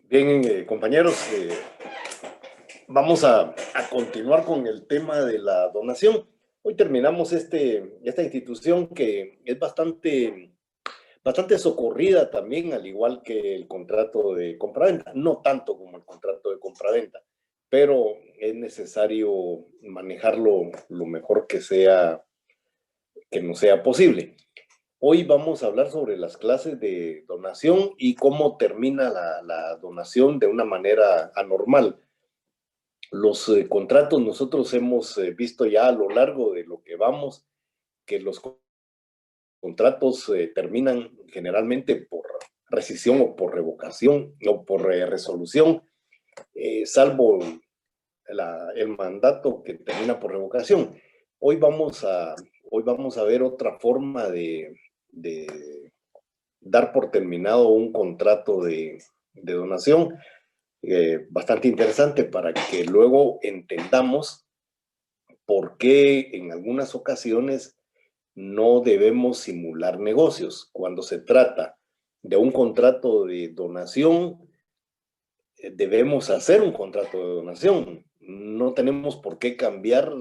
Bien, compañeros, vamos a continuar con el tema de la donación. Hoy terminamos esta institución que es bastante socorrida también, al igual que el contrato de compraventa. No tanto como el contrato de compraventa, pero es necesario manejarlo lo mejor que nos sea posible. Hoy vamos a hablar sobre las clases de donación y cómo termina la donación de una manera anormal. Los contratos nosotros hemos visto ya a lo largo de lo que vamos, que los contratos terminan generalmente por rescisión o por revocación o por resolución, salvo el mandato que termina por revocación. Hoy vamos a, hoy vamos a ver otra forma de dar por terminado un contrato de donación bastante interesante para que luego entendamos por qué en algunas ocasiones no debemos simular negocios. Cuando se trata de un contrato de donación, debemos hacer un contrato de donación. No tenemos por qué cambiar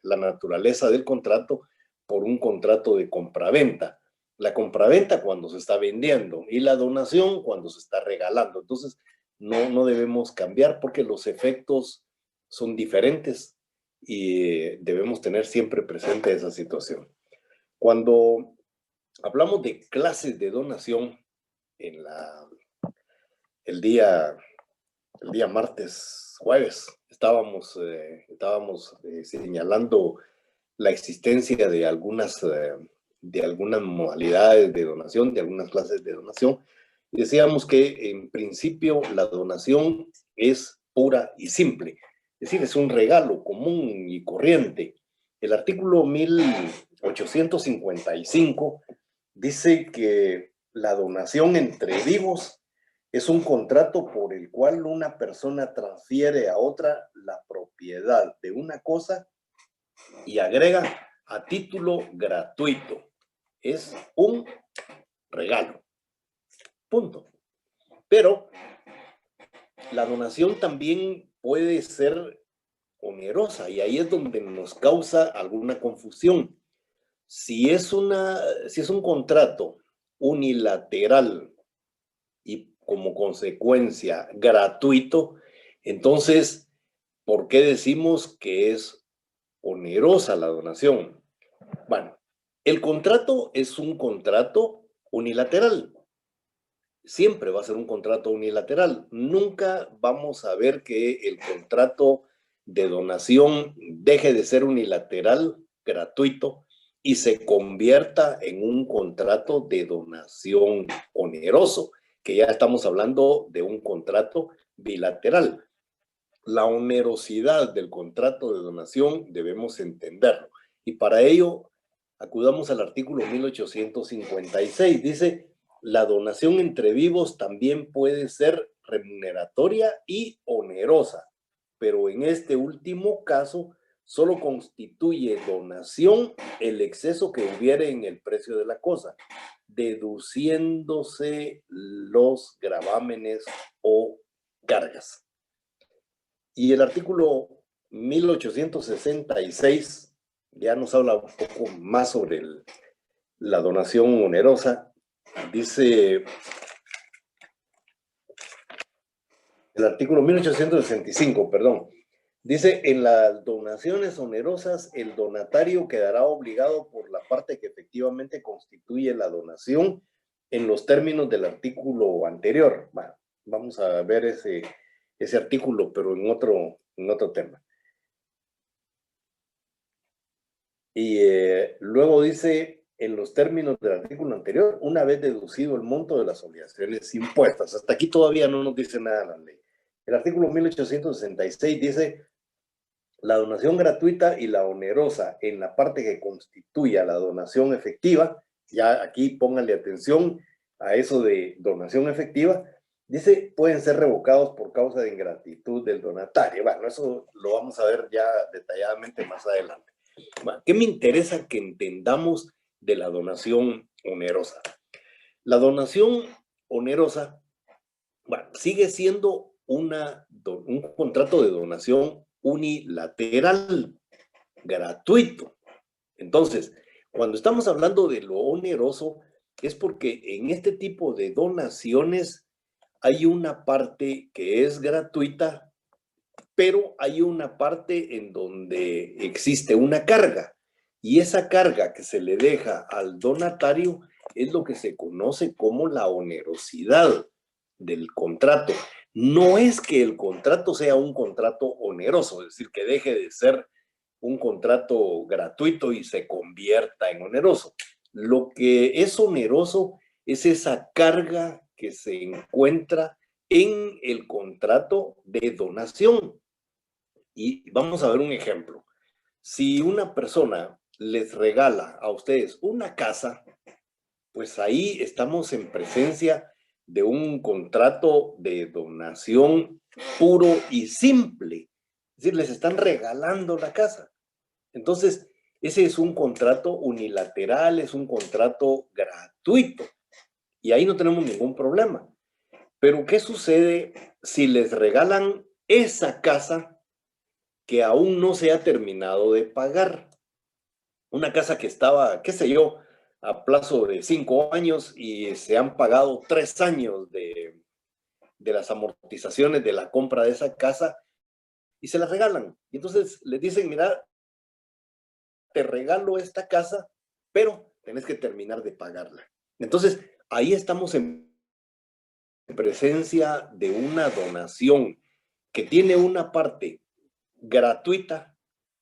la naturaleza del contrato por un contrato de compraventa. La compraventa cuando se está vendiendo y la donación cuando se está regalando. Entonces, no debemos cambiar porque los efectos son diferentes y debemos tener siempre presente esa situación. Cuando hablamos de clases de donación, en el día el día martes, jueves, estábamos señalando la existencia de algunas modalidades de donación, de algunas clases de donación. Y decíamos que en principio la donación es pura y simple, es decir, es un regalo común y corriente. El artículo 1855 dice que la donación entre vivos es un contrato por el cual una persona transfiere a otra la propiedad de una cosa y agrega a título gratuito. Es un regalo. Punto. Pero la donación también puede ser onerosa y ahí es donde nos causa alguna confusión. Si es un contrato unilateral y como consecuencia gratuito, entonces, ¿por qué decimos que es onerosa la donación? Bueno, el contrato es un contrato unilateral. Siempre va a ser un contrato unilateral. Nunca vamos a ver que el contrato de donación deje de ser unilateral, gratuito, y se convierta en un contrato de donación oneroso, que ya estamos hablando de un contrato bilateral. La onerosidad del contrato de donación debemos entenderlo. Y para ello, acudamos al artículo 1856. Dice, la donación entre vivos también puede ser remuneratoria y onerosa, pero en este último caso solo constituye donación el exceso que hubiere en el precio de la cosa, deduciéndose los gravámenes o cargas. Y el artículo 1866 ya nos habla un poco más sobre la donación onerosa. Dice el artículo 1865, perdón, dice, en las donaciones onerosas, el donatario quedará obligado por la parte que efectivamente constituye la donación en los términos del artículo anterior. Bueno, vamos a ver ese artículo, pero en otro tema. Y luego dice, en los términos del artículo anterior, una vez deducido el monto de las obligaciones impuestas. Hasta aquí todavía no nos dice nada la ley. El artículo 1866 dice, la donación gratuita y la onerosa en la parte que constituya la donación efectiva, ya aquí pónganle atención a eso de donación efectiva, dice, pueden ser revocados por causa de ingratitud del donatario. Bueno, eso lo vamos a ver ya detalladamente más adelante. ¿Qué me interesa que entendamos de la donación onerosa? La donación onerosa Bueno, sigue siendo un contrato de donación unilateral, gratuito. Entonces, cuando estamos hablando de lo oneroso, es porque en este tipo de donaciones hay una parte que es gratuita, pero hay una parte en donde existe una carga. Y esa carga que se le deja al donatario es lo que se conoce como la onerosidad del contrato. No es que el contrato sea un contrato oneroso, es decir, que deje de ser un contrato gratuito y se convierta en oneroso. Lo que es oneroso es esa carga que se encuentra en el contrato de donación. Y vamos a ver un ejemplo. Si una persona les regala a ustedes una casa, pues ahí estamos en presencia de un contrato de donación puro y simple. Es decir, les están regalando la casa. Entonces, ese es un contrato unilateral, es un contrato gratuito. Y ahí no tenemos ningún problema. Pero, ¿qué sucede si les regalan esa casa que aún no se ha terminado de pagar? Una casa que estaba, qué sé yo, a plazo de 5 años y se han pagado 3 años de las amortizaciones de la compra de esa casa y se la regalan. Y entonces les dicen, mira, te regalo esta casa, pero tenés que terminar de pagarla. Entonces, ahí estamos en presencia de una donación que tiene una parte gratuita,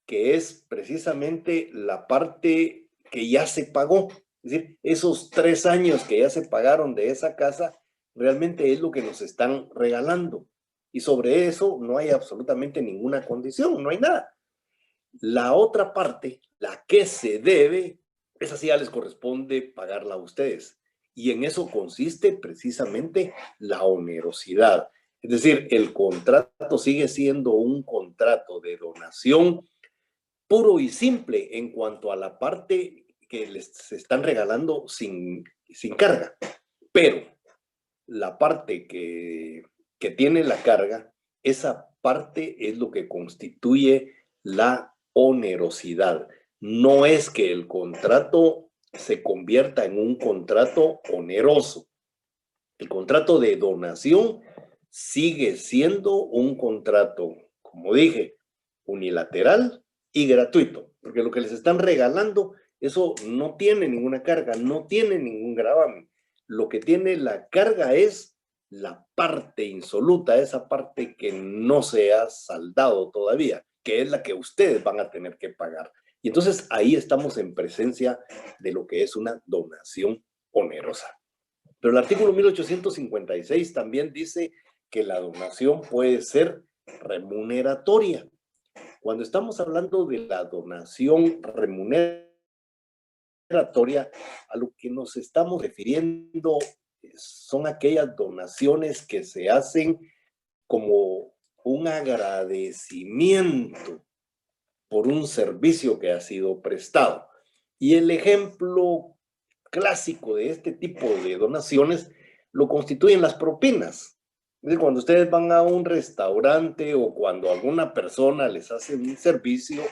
que es precisamente la parte que ya se pagó. Es decir, esos 3 años que ya se pagaron de esa casa, realmente es lo que nos están regalando. Y sobre eso no hay absolutamente ninguna condición, no hay nada. La otra parte, la que se debe, esa sí ya les corresponde pagarla a ustedes. Y en eso consiste precisamente la onerosidad. Es decir, el contrato sigue siendo un contrato de donación puro y simple en cuanto a la parte que les están regalando sin carga. Pero la parte que tiene la carga, esa parte es lo que constituye la onerosidad. No es que el contrato se convierta en un contrato oneroso. El contrato de donación sigue siendo un contrato, como dije, unilateral y gratuito, porque lo que les están regalando, eso no tiene ninguna carga, no tiene ningún gravamen. Lo que tiene la carga es la parte insoluta, esa parte que no se ha saldado todavía, que es la que ustedes van a tener que pagar. Y entonces ahí estamos en presencia de lo que es una donación onerosa. Pero el artículo 1856 también dice que la donación puede ser remuneratoria. Cuando estamos hablando de la donación remuneratoria, a lo que nos estamos refiriendo son aquellas donaciones que se hacen como un agradecimiento por un servicio que ha sido prestado. Y el ejemplo clásico de este tipo de donaciones lo constituyen las propinas. Es decir, cuando ustedes van a un restaurante o cuando alguna persona les hace un servicio,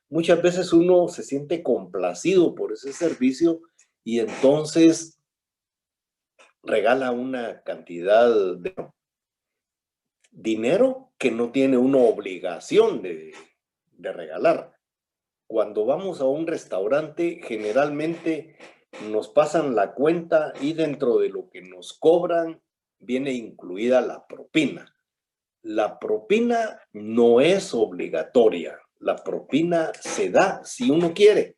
muchas veces uno se siente complacido por ese servicio y entonces regala una cantidad de dinero que no tiene una obligación de regalar. Cuando vamos a un restaurante, generalmente nos pasan la cuenta y dentro de lo que nos cobran viene incluida la propina. La propina no es obligatoria. La propina se da si uno quiere.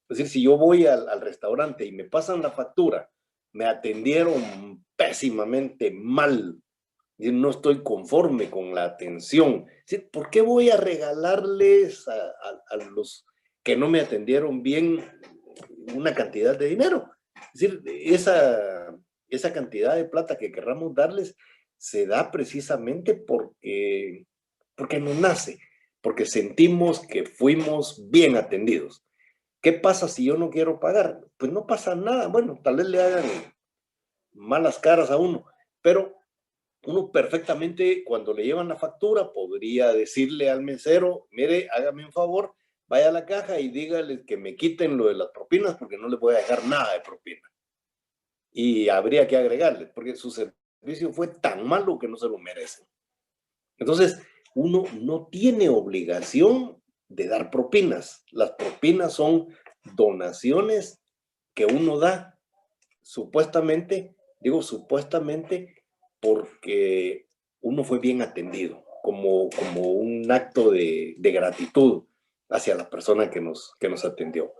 Es decir, si yo voy al restaurante y me pasan la factura, me atendieron pésimamente mal, y no estoy conforme con la atención. ¿Por qué voy a regalarles a los que no me atendieron bien una cantidad de dinero? Es decir, esa cantidad de plata que querramos darles se da precisamente porque nos nace, porque sentimos que fuimos bien atendidos. ¿Qué pasa si yo no quiero pagar? Pues no pasa nada. Bueno, tal vez le hagan malas caras a uno, pero uno perfectamente, cuando le llevan la factura, podría decirle al mesero, mire, hágame un favor, vaya a la caja y dígale que me quiten lo de las propinas porque no les voy a dejar nada de propina. Y habría que agregarle, porque su servicio fue tan malo que no se lo merecen. Entonces, uno no tiene obligación de dar propinas. Las propinas son donaciones que uno da supuestamente, digo supuestamente, porque uno fue bien atendido, como un acto de gratitud hacia la persona que nos atendió.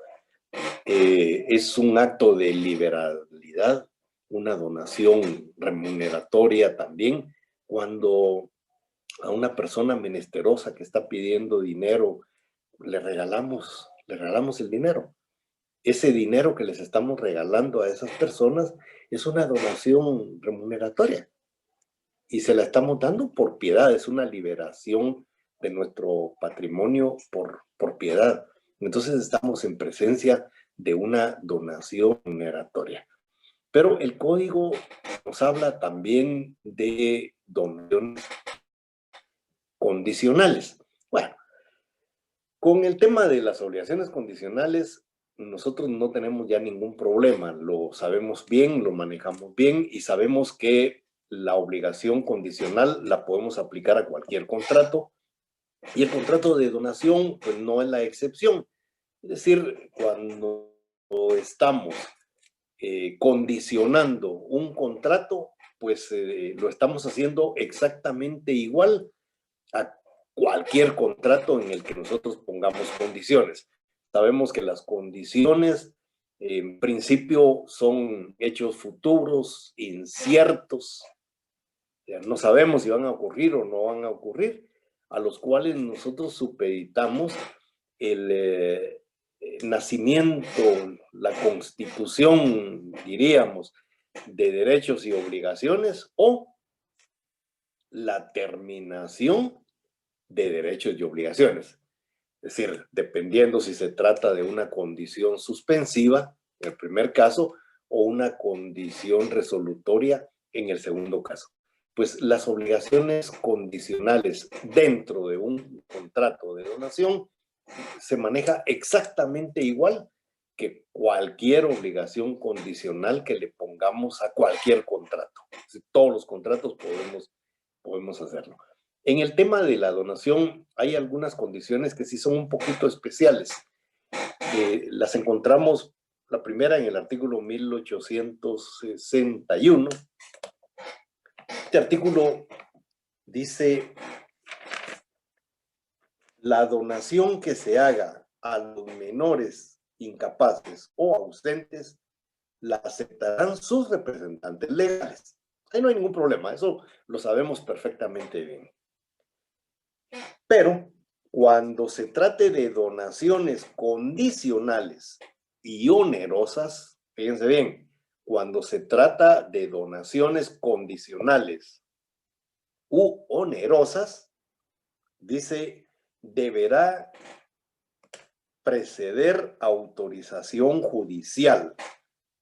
Es un acto de liberalidad, una donación remuneratoria también, cuando a una persona menesterosa que está pidiendo dinero, le regalamos el dinero. Ese dinero que les estamos regalando a esas personas es una donación remuneratoria y se la estamos dando por piedad, es una liberación de nuestro patrimonio por piedad. Entonces estamos en presencia de una donación remuneratoria. Pero el código nos habla también de donaciones condicionales. Bueno, con el tema de las obligaciones condicionales, nosotros no tenemos ya ningún problema, lo sabemos bien, lo manejamos bien y sabemos que la obligación condicional la podemos aplicar a cualquier contrato y el contrato de donación pues no es la excepción. Es decir, cuando estamos condicionando un contrato, pues lo estamos haciendo exactamente igual a cualquier contrato en el que nosotros pongamos condiciones. Sabemos que las condiciones en principio son hechos futuros, inciertos, ya no sabemos si van a ocurrir o no van a ocurrir, a los cuales nosotros supeditamos el nacimiento, la constitución, diríamos, de derechos y obligaciones o la terminación de derechos y obligaciones. Es decir, dependiendo si se trata de una condición suspensiva, en el primer caso, o una condición resolutoria en el segundo caso. Pues las obligaciones condicionales dentro de un contrato de donación se maneja exactamente igual que cualquier obligación condicional que le pongamos a cualquier contrato. Todos los contratos podemos hacerlo. En el tema de la donación hay algunas condiciones que sí son un poquito especiales. Las encontramos, la primera en el artículo 1861. Este artículo dice: la donación que se haga a los menores incapaces o ausentes la aceptarán sus representantes legales. Ahí no hay ningún problema, eso lo sabemos perfectamente bien. Pero cuando se trate de donaciones condicionales y onerosas, fíjense bien, cuando se trata de donaciones condicionales u onerosas, dice, deberá preceder autorización judicial,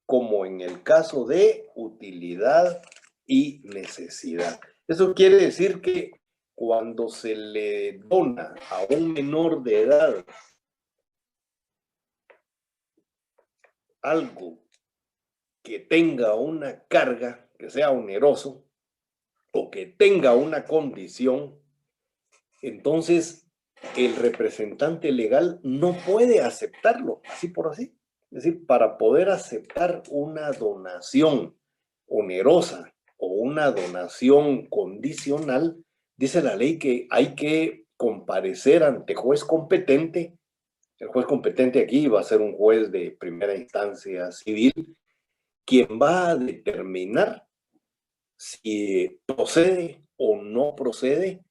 como en el caso de utilidad y necesidad. Eso quiere decir que cuando se le dona a un menor de edad algo que tenga una carga, que sea oneroso, o que tenga una condición, entonces el representante legal no puede aceptarlo, así por así. Es decir, para poder aceptar una donación onerosa o una donación condicional, dice la ley que hay que comparecer ante juez competente. El juez competente aquí va a ser un juez de primera instancia civil, quien va a determinar si procede o no procede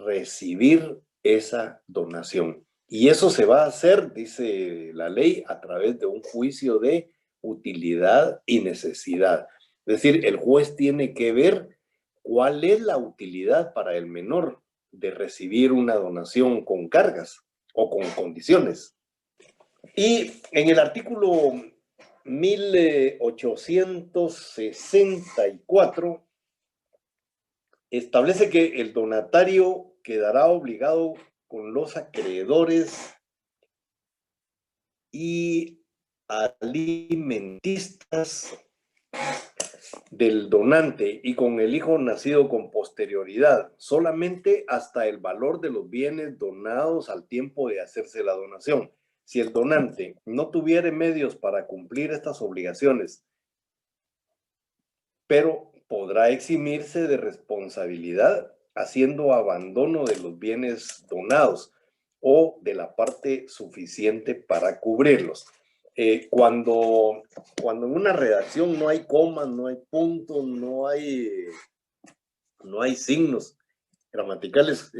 recibir esa donación. Y eso se va a hacer, dice la ley, a través de un juicio de utilidad y necesidad. Es decir, el juez tiene que ver cuál es la utilidad para el menor de recibir una donación con cargas o con condiciones. Y en el artículo 1864 establece que el donatario quedará obligado con los acreedores y alimentistas del donante y con el hijo nacido con posterioridad, solamente hasta el valor de los bienes donados al tiempo de hacerse la donación. Si el donante no tuviere medios para cumplir estas obligaciones, pero podrá eximirse de responsabilidad haciendo abandono de los bienes donados o de la parte suficiente para cubrirlos. Cuando en una redacción no hay comas, no hay puntos, no hay signos gramaticales,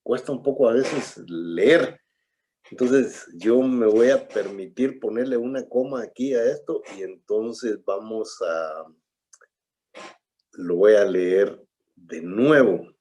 cuesta un poco a veces leer. Entonces yo me voy a permitir ponerle una coma aquí a esto y entonces lo voy a leer de nuevo.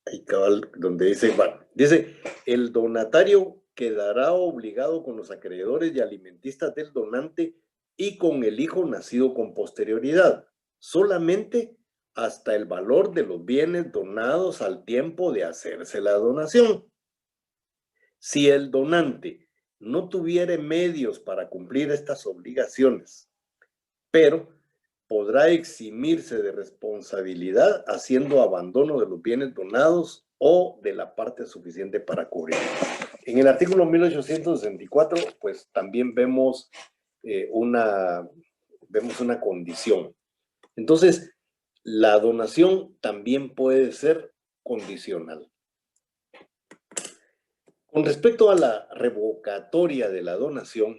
Ahí cabal, donde dice, bueno, dice, el donatario quedará obligado con los acreedores y alimentistas del donante y con el hijo nacido con posterioridad, solamente hasta el valor de los bienes donados al tiempo de hacerse la donación. Si el donante no tuviere medios para cumplir estas obligaciones, pero podrá eximirse de responsabilidad haciendo abandono de los bienes donados o de la parte suficiente para cubrir. En el artículo 1864, pues también vemos una condición. Entonces, la donación también puede ser condicional. Con respecto a la revocatoria de la donación,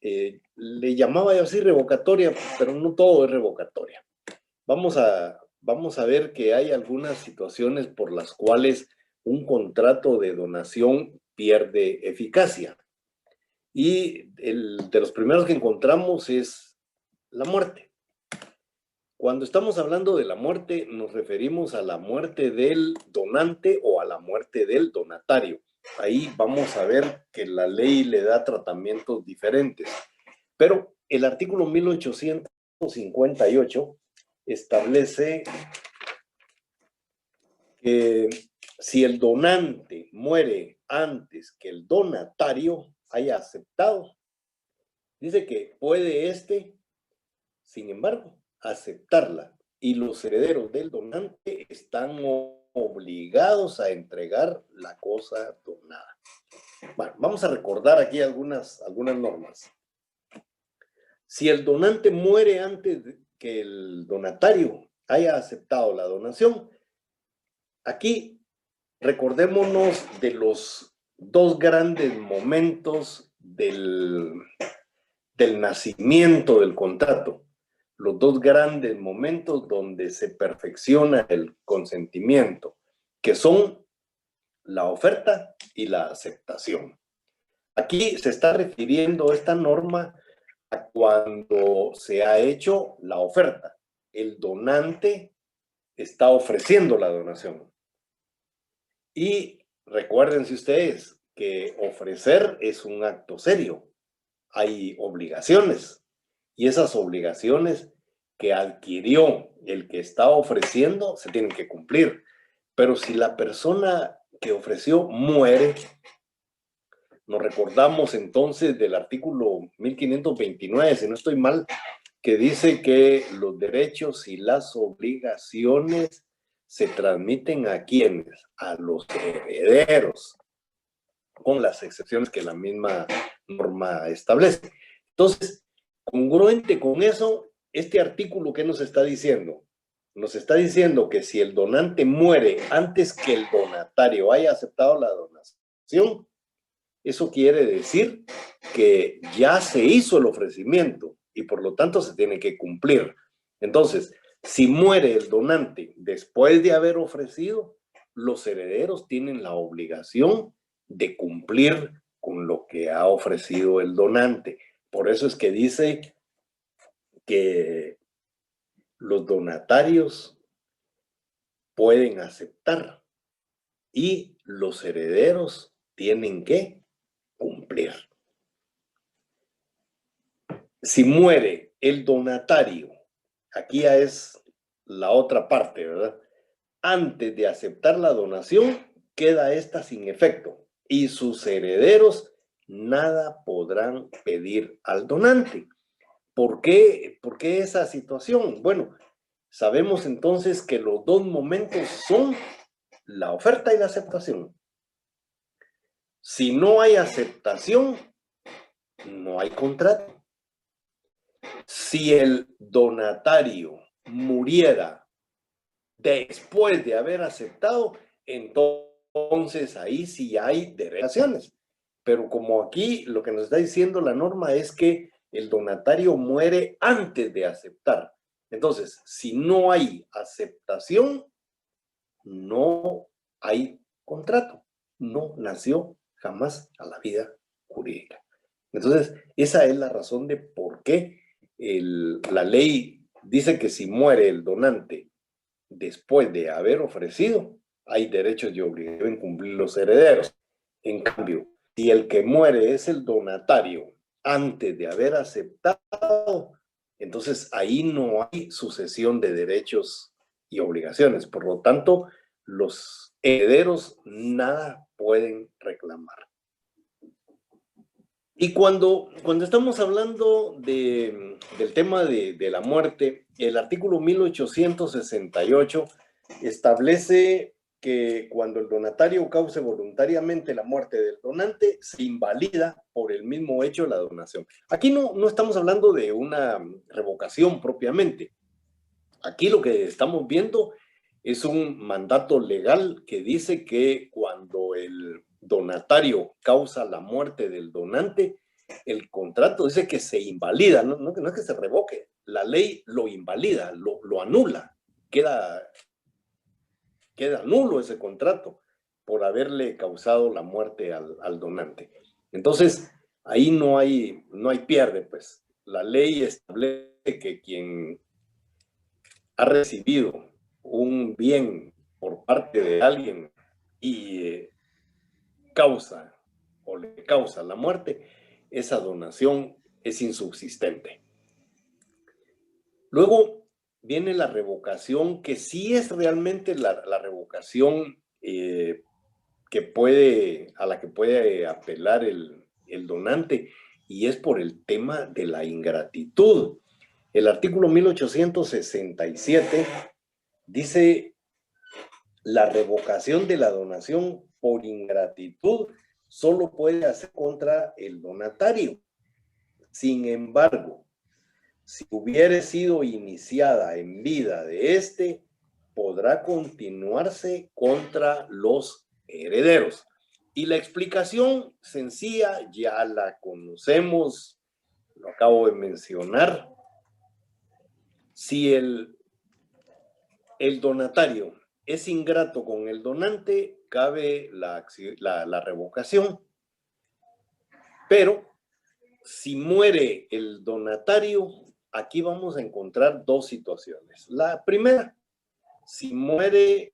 le llamaba yo así revocatoria, pero no todo es revocatoria. Vamos a ver que hay algunas situaciones por las cuales un contrato de donación pierde eficacia. Y de los primeros que encontramos es la muerte. Cuando estamos hablando de la muerte, nos referimos a la muerte del donante o a la muerte del donatario. Ahí vamos a ver que la ley le da tratamientos diferentes. Pero el artículo 1858 establece que si el donante muere antes que el donatario haya aceptado, dice que puede sin embargo, aceptarla y los herederos del donante están obligados a entregar la cosa donada. Bueno, vamos a recordar aquí algunas normas. Si el donante muere antes de que el donatario haya aceptado la donación, aquí recordémonos de los dos grandes momentos del nacimiento del contrato, los dos grandes momentos donde se perfecciona el consentimiento, que son la oferta y la aceptación. Aquí se está refiriendo esta norma a cuando se ha hecho la oferta. El donante está ofreciendo la donación. Y recuérdense ustedes que ofrecer es un acto serio. Hay obligaciones y esas obligaciones que adquirió el que está ofreciendo se tienen que cumplir. Pero si la persona que ofreció muere, nos recordamos entonces del artículo 1529, si no estoy mal, que dice que los derechos y las obligaciones se transmiten a quienes, a los herederos, con las excepciones que la misma norma establece. Entonces, congruente con eso, este artículo, ¿qué nos está diciendo? Nos está diciendo que si el donante muere antes que el donatario haya aceptado la donación, eso quiere decir que ya se hizo el ofrecimiento y por lo tanto se tiene que cumplir. Entonces, si muere el donante después de haber ofrecido, los herederos tienen la obligación de cumplir con lo que ha ofrecido el donante. Por eso es que dice que los donatarios pueden aceptar y los herederos tienen que cumplir. Si muere el donatario aquí ya es la otra parte, ¿verdad? Antes de aceptar la donación, queda esta sin efecto y sus herederos nada podrán pedir al donante. ¿Por qué? ¿Por qué esa situación? Bueno, sabemos entonces que los dos momentos son la oferta y la aceptación. Si no hay aceptación, no hay contrato. Si el donatario muriera después de haber aceptado, entonces ahí sí hay derechos. Pero como aquí lo que nos está diciendo la norma es que el donatario muere antes de aceptar. Entonces, si no hay aceptación, no hay contrato. No nació jamás a la vida jurídica. Entonces, esa es la razón de por qué la ley dice que si muere el donante después de haber ofrecido, hay derechos y obligaciones, deben cumplir los herederos. En cambio, si el que muere es el donatario antes de haber aceptado, entonces ahí no hay sucesión de derechos y obligaciones. Por lo tanto, los herederos nada pueden reclamar. Y cuando estamos hablando del tema de la muerte, el artículo 1868 establece que cuando el donatario cause voluntariamente la muerte del donante, se invalida por el mismo hecho la donación. Aquí no estamos hablando de una revocación propiamente. Aquí lo que estamos viendo es un mandato legal que dice que cuando el donatario causa la muerte del donante, el contrato dice que se invalida, no es que se revoque, la ley lo invalida, lo anula, queda nulo ese contrato por haberle causado la muerte al donante. Entonces, ahí no hay pierde, pues. La ley establece que quien ha recibido un bien por parte de alguien y causa o le causa la muerte, esa donación es insubsistente. Luego viene la revocación, que sí es realmente la revocación a la que puede apelar el donante, y es por el tema de la ingratitud. El artículo 1867 dice: la revocación de la donación por ingratitud solo puede hacer contra el donatario. Sin embargo, si hubiere sido iniciada en vida de éste, podrá continuarse contra los herederos. Y la explicación sencilla ya la conocemos, lo acabo de mencionar. Si el donatario es ingrato con el donante, cabe la revocación. Pero si muere el donatario, aquí vamos a encontrar dos situaciones. La primera, si muere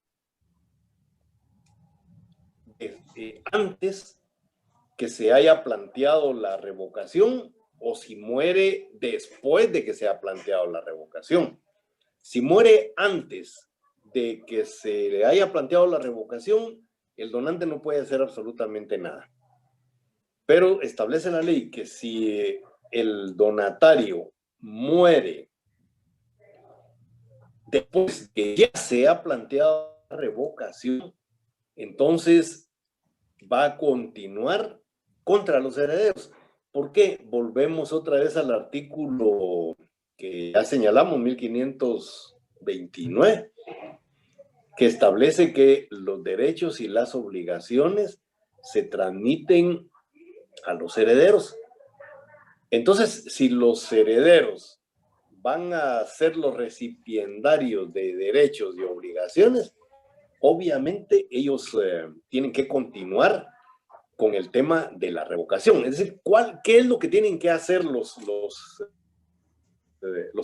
antes que se haya planteado la revocación, o si muere después de que se ha planteado la revocación. Si muere antes de que se le haya planteado la revocación, el donante no puede hacer absolutamente nada. Pero establece la ley que si el donatario muere después que ya se ha planteado la revocación, entonces va a continuar contra los herederos. ¿Por qué? Volvemos otra vez al artículo que ya señalamos, 1529, que establece que los derechos y las obligaciones se transmiten a los herederos. Entonces, si los herederos van a ser los recipiendarios de derechos y obligaciones, obviamente ellos tienen que continuar con el tema de la revocación. Es decir, ¿qué es lo que tienen que hacer los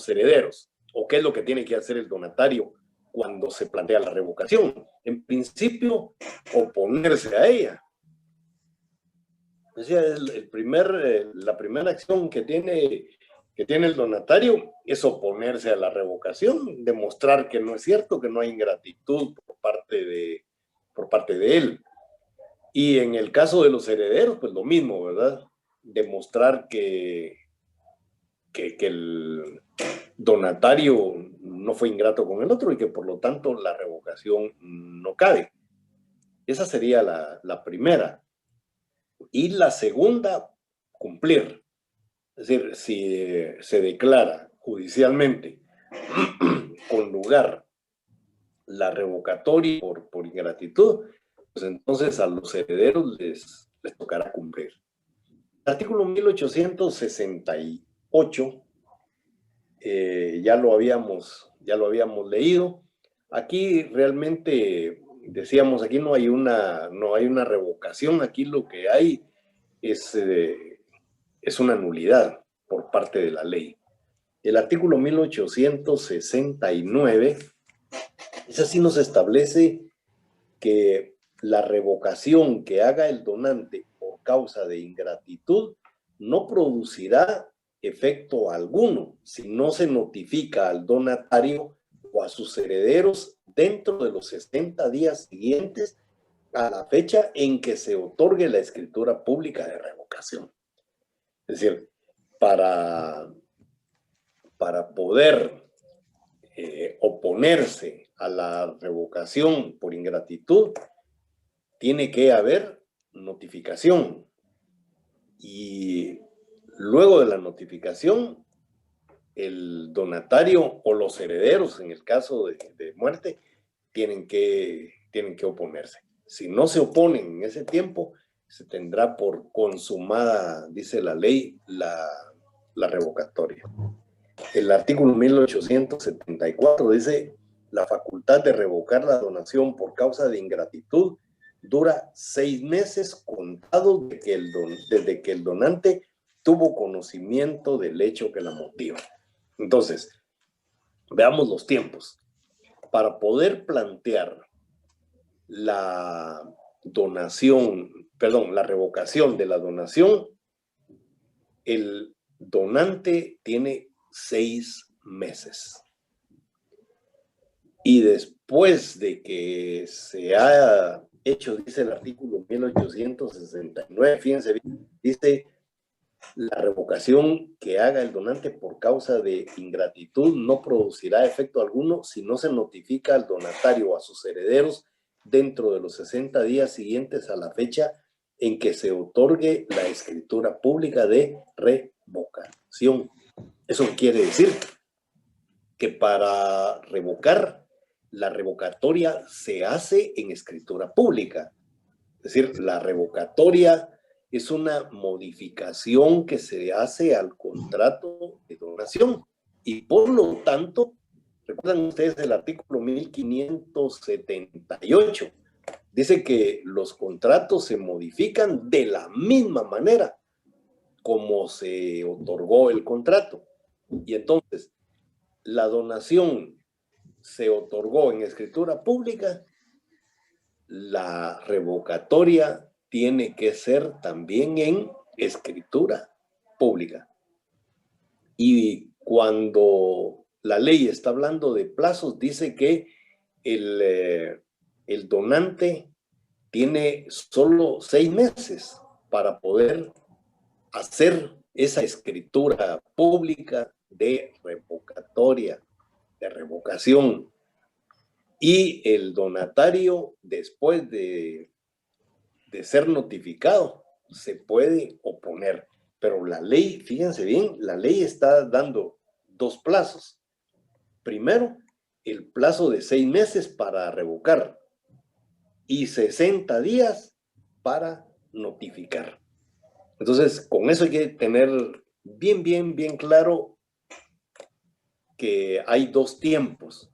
herederos? ¿O qué es lo que tiene que hacer el donatario cuando se plantea la revocación? En principio, oponerse a ella. O sea, la primera acción que tiene que tiene el donatario es oponerse a la revocación, demostrar que no es cierto, que no hay ingratitud por parte de él. Y en el caso de los herederos, pues lo mismo, ¿verdad? Demostrar que el donatario no fue ingrato con el otro y que por lo tanto la revocación no cabe. Esa sería la primera. Y la segunda, cumplir. Es decir, si se declara judicialmente con lugar la revocatoria por ingratitud, pues entonces a los herederos les tocará cumplir. El artículo 1868 ya lo habíamos leído. Aquí realmente decíamos, aquí no hay una revocación, aquí lo que hay es una nulidad por parte de la ley. El artículo 1869, ese sí nos establece que la revocación que haga el donante por causa de ingratitud no producirá efecto alguno si no se notifica al donatario o a sus herederos dentro de los 60 días siguientes a la fecha en que se otorgue la escritura pública de revocación. Es decir, para poder oponerse a la revocación por ingratitud, tiene que haber notificación. Y luego de la notificación, el donatario o los herederos, en el caso de muerte, tienen que oponerse. Si no se oponen en ese tiempo, se tendrá por consumada, dice la ley, la revocatoria. El artículo 1874 dice: la facultad de revocar la donación por causa de ingratitud dura 6 meses contados desde que el donante tuvo conocimiento del hecho que la motiva. Entonces, veamos los tiempos. Para poder plantear la revocación de la donación, el donante tiene 6 meses. Y después de que se ha hecho, dice el artículo 1869, fíjense bien, dice: la revocación que haga el donante por causa de ingratitud no producirá efecto alguno si no se notifica al donatario o a sus herederos dentro de los 60 días siguientes a la fecha en que se otorgue la escritura pública de revocación. Eso quiere decir que para revocar, la revocatoria se hace en escritura pública. Es decir, la revocatoria es una modificación que se hace al contrato de donación y por lo tanto, recuerdan ustedes el artículo 1578, dice que los contratos se modifican de la misma manera como se otorgó el contrato. Y entonces, la donación se otorgó en escritura pública, la revocatoria tiene que ser también en escritura pública. Y cuando la ley está hablando de plazos, dice que el donante tiene solo 6 meses para poder hacer esa escritura pública de revocatoria, de revocación. Y el donatario, después de ser notificado, se puede oponer. Pero la ley, fíjense bien, la ley está dando 2 plazos. Primero, el plazo de 6 meses para revocar y 60 días para notificar. Entonces, con eso hay que tener bien claro que hay 2 tiempos.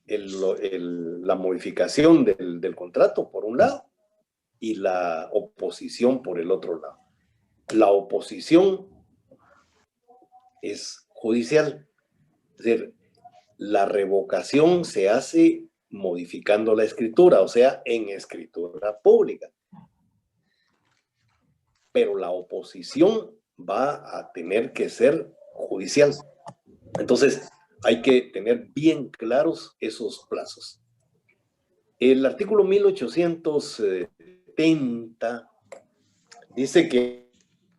La modificación del contrato, por un lado, y la oposición por el otro lado. La oposición es judicial. Es decir, la revocación se hace modificando la escritura, o sea, en escritura pública. Pero la oposición va a tener que ser judicial. Entonces, hay que tener bien claros esos plazos. El artículo 1870 dice que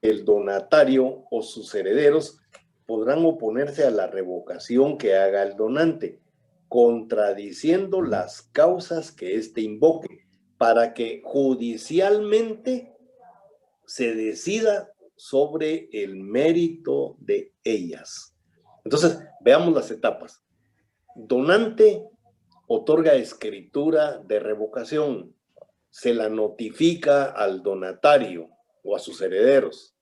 el donatario o sus herederos podrán oponerse a la revocación que haga el donante, contradiciendo las causas que éste invoque, para que judicialmente se decida sobre el mérito de ellas. Entonces, veamos las etapas. Donante otorga escritura de revocación, se la notifica al donatario o a sus herederos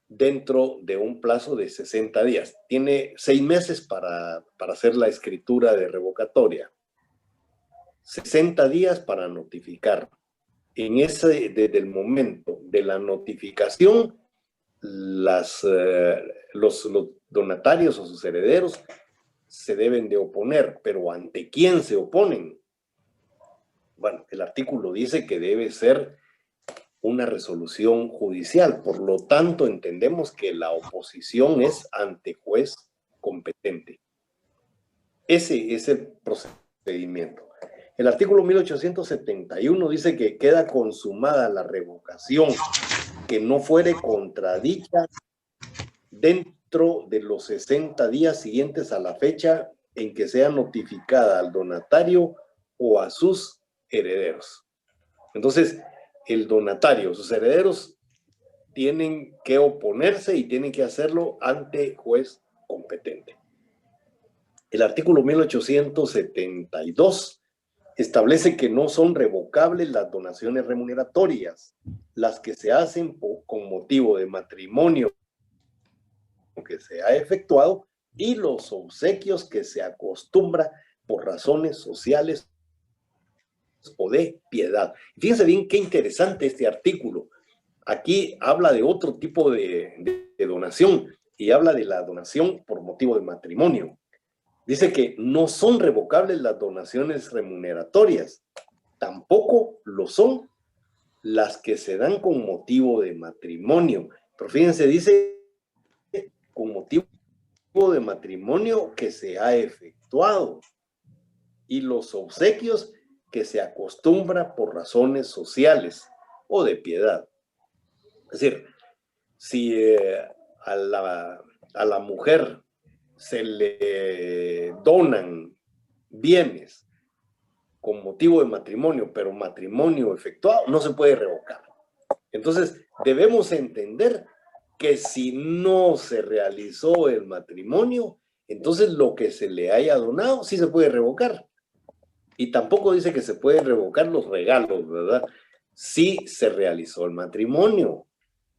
dentro de un plazo de 60 días. Tiene 6 meses para hacer la escritura de revocatoria. 60 días para notificar. Desde el momento de la notificación, los donatarios o sus herederos se deben de oponer, pero ¿ante quién se oponen? Bueno, el artículo dice que debe ser una resolución judicial, por lo tanto entendemos que la oposición es ante juez competente. Ese es el procedimiento. El artículo 1871 dice que queda consumada la revocación que no fuere contradicha dentro de los 60 días siguientes a la fecha en que sea notificada al donatario o a sus herederos. Entonces, el donatario, sus herederos, tienen que oponerse y tienen que hacerlo ante juez competente. El artículo 1872 establece que no son revocables las donaciones remuneratorias, las que se hacen con motivo de matrimonio que se ha efectuado y los obsequios que se acostumbra por razones sociales o de piedad. Fíjense bien qué interesante este artículo. Aquí habla de otro tipo de donación y habla de la donación por motivo de matrimonio. Dice que no son revocables las donaciones remuneratorias, tampoco lo son las que se dan con motivo de matrimonio. Pero fíjense, dice con motivo de matrimonio que se ha efectuado y los obsequios que se acostumbra por razones sociales o de piedad. Es decir, si a la mujer se le donan bienes con motivo de matrimonio, pero matrimonio efectuado, no se puede revocar. Entonces, debemos entender que si no se realizó el matrimonio, entonces lo que se le haya donado sí se puede revocar. Y tampoco dice que se pueden revocar los regalos, ¿verdad? Sí se realizó el matrimonio,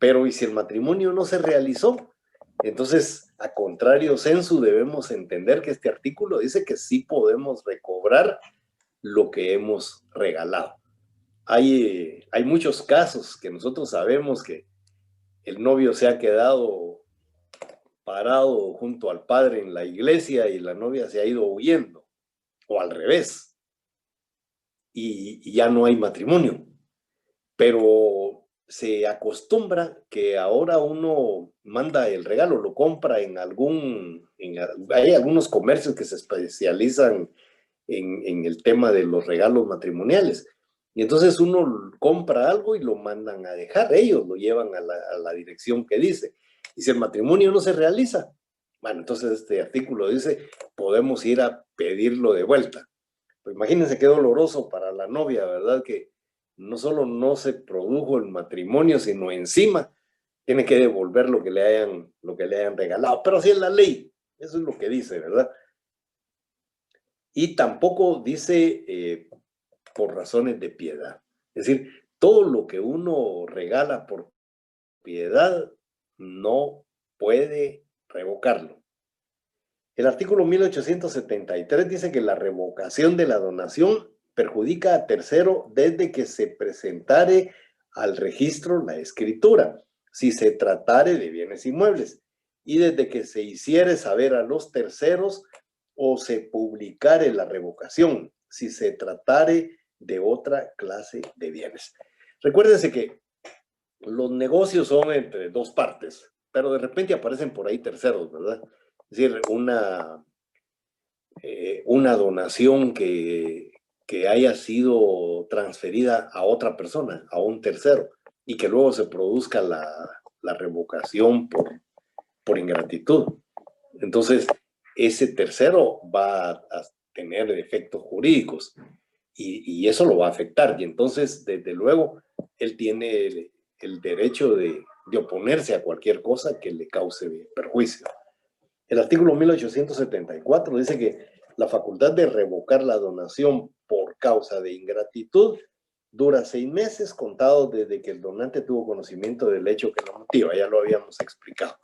pero ¿y si el matrimonio no se realizó? Entonces, a contrario sensu, debemos entender que este artículo dice que sí podemos recobrar lo que hemos regalado. Hay muchos casos que nosotros sabemos que el novio se ha quedado parado junto al padre en la iglesia y la novia se ha ido huyendo, o al revés, y ya no hay matrimonio. Pero se acostumbra que ahora uno manda el regalo, lo compra hay algunos comercios que se especializan en el tema de los regalos matrimoniales. Y entonces uno compra algo y lo mandan a dejar, ellos lo llevan a la dirección que dice. Y si el matrimonio no se realiza, bueno, entonces este artículo dice, podemos ir a pedirlo de vuelta. Pues imagínense qué doloroso para la novia, ¿verdad? Que no solo no se produjo el matrimonio, sino encima tiene que devolver lo que le hayan regalado. Pero así es la ley, eso es lo que dice, ¿verdad? Y tampoco dice por razones de piedad. Es decir, todo lo que uno regala por piedad no puede revocarlo. El artículo 1873 dice que la revocación de la donación perjudica a tercero desde que se presentare al registro la escritura, si se tratare de bienes inmuebles, y desde que se hiciere saber a los terceros o se publicare la revocación, si se tratare de otra clase de bienes. Recuérdense que los negocios son entre dos partes, pero de repente aparecen por ahí terceros, ¿verdad? Es decir, una donación que haya sido transferida a otra persona, a un tercero, y que luego se produzca la revocación por ingratitud. Entonces, ese tercero va a tener efectos jurídicos y eso lo va a afectar. Y entonces, desde luego, él tiene el derecho de oponerse a cualquier cosa que le cause perjuicio. El artículo 1874 dice que la facultad de revocar la donación por causa de ingratitud dura 6 meses contados desde que el donante tuvo conocimiento del hecho que lo motiva. Ya lo habíamos explicado.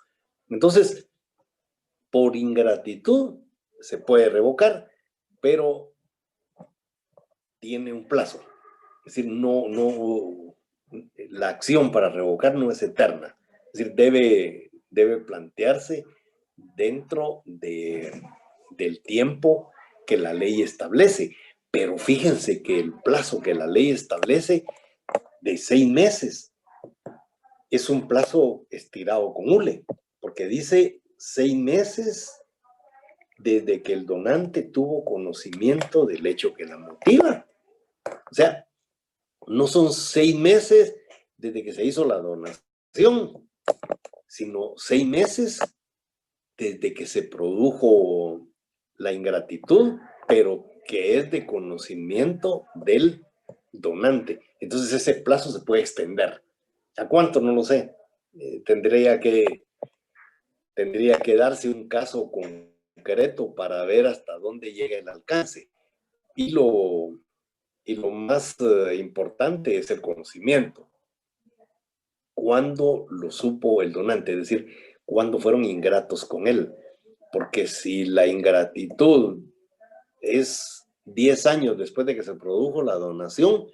Entonces, por ingratitud se puede revocar, pero tiene un plazo. Es decir, la acción para revocar no es eterna. Es decir, debe plantearse dentro del tiempo que la ley establece. Pero fíjense que el plazo que la ley establece de 6 meses es un plazo estirado con hule, porque dice 6 meses desde que el donante tuvo conocimiento del hecho que la motiva. O sea, no son 6 meses desde que se hizo la donación, sino 6 meses desde que se produjo la ingratitud, pero que es de conocimiento del donante. Entonces ese plazo se puede extender. ¿A cuánto? No lo sé. Tendría que darse un caso concreto para ver hasta dónde llega el alcance. Y lo más importante es el conocimiento. ¿Cuándo lo supo el donante? Es decir, ¿cuándo fueron ingratos con él? Porque si la ingratitud es 10 años después de que se produjo la donación,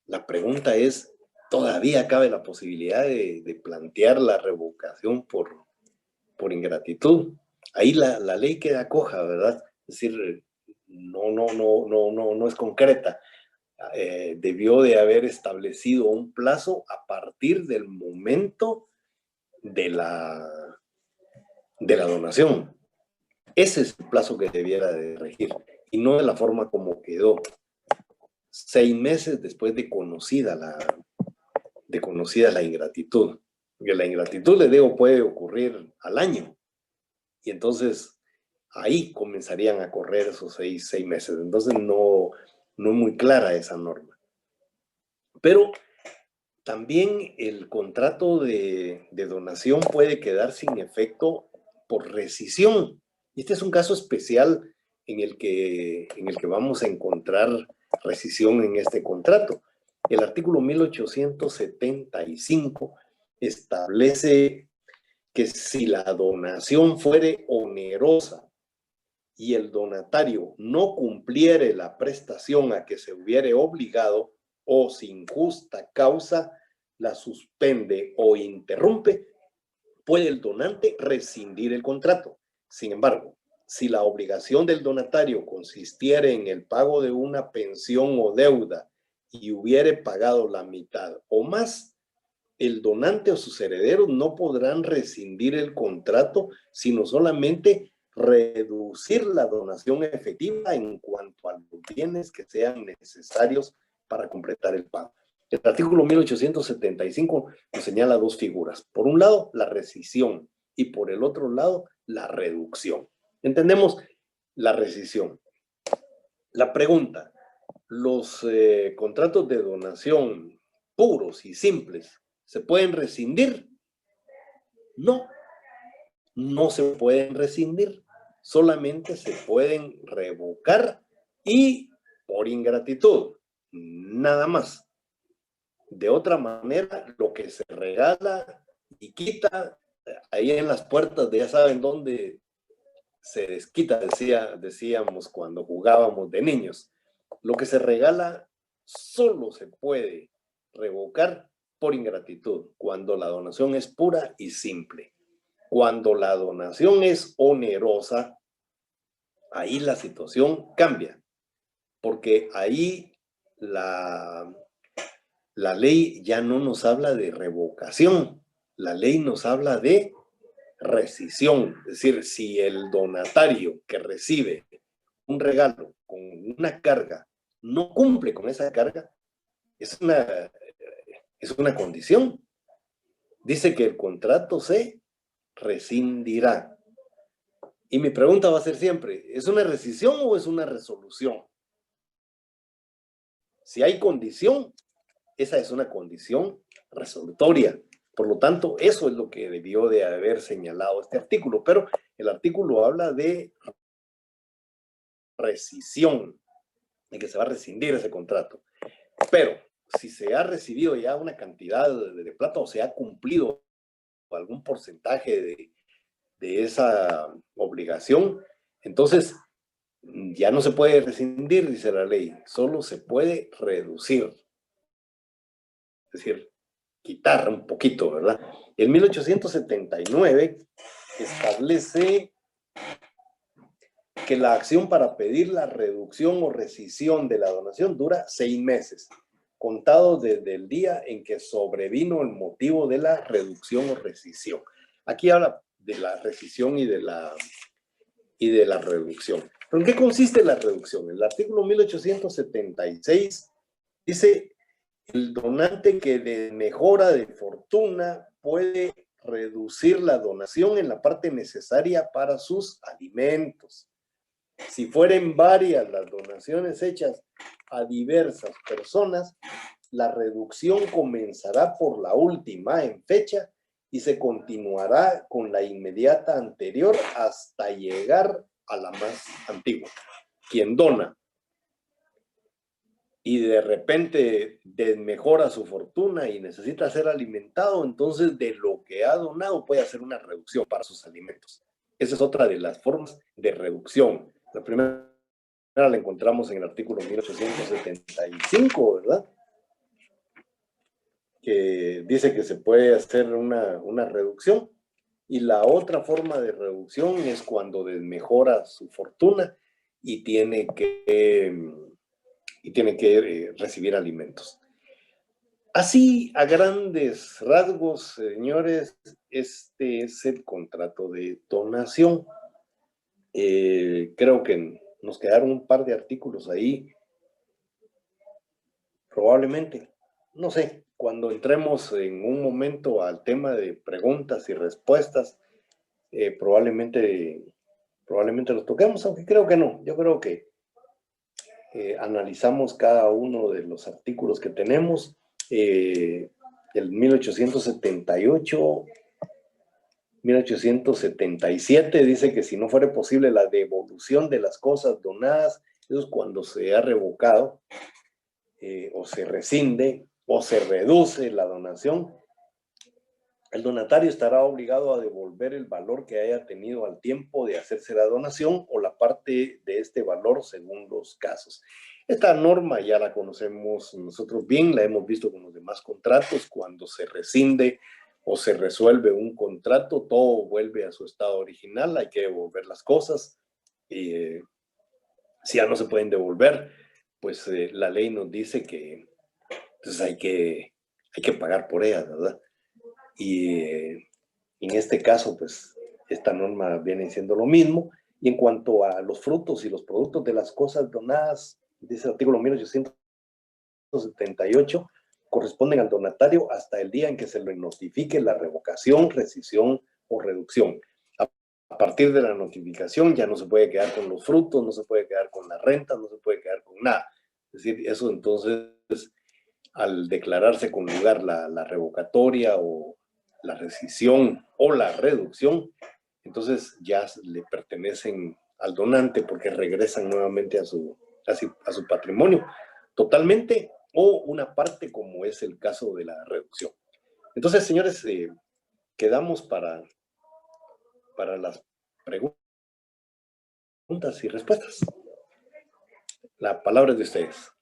la pregunta es, ¿todavía cabe la posibilidad de plantear la revocación por ingratitud? Ahí la ley queda coja, ¿verdad? Es decir, no es concreta. Debió de haber establecido un plazo a partir del momento de la donación. Ese es el plazo que debiera de regir y no de la forma como quedó. 6 meses después de conocida la ingratitud. Porque la ingratitud, le digo, puede ocurrir al año. Y entonces ahí comenzarían a correr esos 6 meses. Entonces no es muy clara esa norma. Pero también el contrato de donación puede quedar sin efecto por rescisión. Este es un caso especial en el que vamos a encontrar rescisión en este contrato. El artículo 1875 establece que si la donación fuere onerosa y el donatario no cumpliere la prestación a que se hubiere obligado o sin justa causa la suspende o interrumpe, puede el donante rescindir el contrato. Sin embargo, si la obligación del donatario consistiera en el pago de una pensión o deuda y hubiere pagado la mitad o más, el donante o sus herederos no podrán rescindir el contrato, sino solamente reducir la donación efectiva en cuanto a los bienes que sean necesarios para completar el pago. El artículo 1875 nos señala dos figuras. Por un lado, la rescisión y por el otro lado, la reducción. Entendemos la rescisión. La pregunta, ¿los contratos de donación puros y simples se pueden rescindir? No, no se pueden rescindir. Solamente se pueden revocar y por ingratitud, nada más. De otra manera, lo que se regala y quita, ahí en las puertas de ya saben dónde se desquita, decíamos cuando jugábamos de niños. Lo que se regala solo se puede revocar por ingratitud, cuando la donación es pura y simple. Cuando la donación es onerosa, ahí la situación cambia, porque ahí la la ley ya no nos habla de revocación, la ley nos habla de rescisión. Es decir, si el donatario que recibe un regalo con una carga no cumple con esa carga, es una condición. Dice que el contrato se rescindirá. Y mi pregunta va a ser siempre, ¿es una rescisión o es una resolución? Si hay condición, esa es una condición resolutoria. Por lo tanto, eso es lo que debió de haber señalado este artículo. Pero el artículo habla de rescisión, de que se va a rescindir ese contrato. Pero si se ha recibido ya una cantidad de plata o se ha cumplido algún porcentaje de esa obligación, entonces ya no se puede rescindir, dice la ley, solo se puede reducir. Es decir, quitar un poquito, ¿verdad? El 1879 establece que la acción para pedir la reducción o rescisión de la donación dura 6 meses, contados desde el día en que sobrevino el motivo de la reducción o rescisión. Aquí habla de la rescisión y de la reducción. ¿Pero en qué consiste la reducción? El artículo 1876 dice: el donante que de mejora de fortuna puede reducir la donación en la parte necesaria para sus alimentos. Si fueren varias las donaciones hechas a diversas personas, la reducción comenzará por la última en fecha y se continuará con la inmediata anterior hasta llegar a la más antigua. Quien dona y de repente desmejora su fortuna y necesita ser alimentado, entonces de lo que ha donado puede hacer una reducción para sus alimentos. Esa es otra de las formas de reducción. La primera la encontramos en el artículo 1875, ¿verdad? Que dice que se puede hacer una reducción. Y la otra forma de reducción es cuando desmejora su fortuna y tiene que recibir alimentos. Así, a grandes rasgos, señores, este es el contrato de donación. Creo que nos quedaron un par de artículos ahí, probablemente, no sé, cuando entremos en un momento al tema de preguntas y respuestas, probablemente los toquemos, aunque creo que no. Yo creo que analizamos cada uno de los artículos que tenemos. El 1878, 1877 dice que si no fuera posible la devolución de las cosas donadas, eso es cuando se ha revocado, o se rescinde o se reduce la donación, el donatario estará obligado a devolver el valor que haya tenido al tiempo de hacerse la donación o la parte de este valor según los casos. Esta norma ya la conocemos nosotros bien, la hemos visto con los demás contratos. Cuando se rescinde o se resuelve un contrato, todo vuelve a su estado original, hay que devolver las cosas. Si ya no se pueden devolver, pues la ley nos dice que entonces hay que pagar por ellas, ¿verdad? Y en este caso, pues, esta norma viene siendo lo mismo. Y en cuanto a los frutos y los productos de las cosas donadas, dice el artículo 1878, corresponden al donatario hasta el día en que se le notifique la revocación, rescisión o reducción. A partir de la notificación ya no se puede quedar con los frutos, no se puede quedar con la renta, no se puede quedar con nada. Es decir, eso entonces, al declararse con lugar la revocatoria o la rescisión o la reducción, entonces ya le pertenecen al donante porque regresan nuevamente a su patrimonio totalmente o una parte, como es el caso de la reducción. Entonces, señores, quedamos para las preguntas y respuestas. La palabra es de ustedes.